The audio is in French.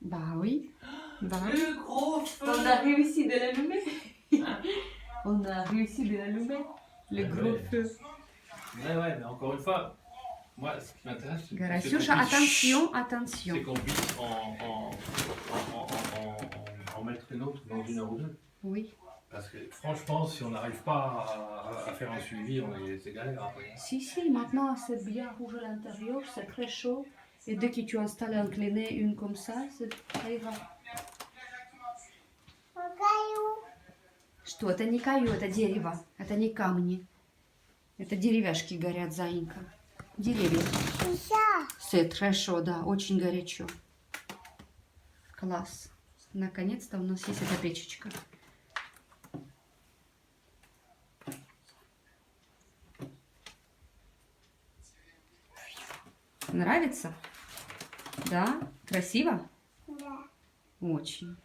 Bah oui. Bah. Le gros feu. On a réussi de l'allumer. On a réussi de l'allumer. Le gros feu. Ouais, mais encore une fois, moi, ce qui m'intéresse, c'est Garasiusha, attention, attention. c'est qu'on puisse en mettre une autre dans 1 heure ou 2. Oui. Parce que franchement, si on n'arrive pas à faire un suivi, c'est galère après. Si, maintenant c'est bien rouge à l'intérieur, c'est très chaud. Et dès que tu installes un cleaner, une comme ça ira. Что? Это не каю, это дерево. Это не камни. Это деревяшки горят, заинька. Деревья. C'est très chaud, да, очень горячо. Класс. Наконец-то у нас есть эта печечка. Нравится? Да? Красиво? Да. Очень.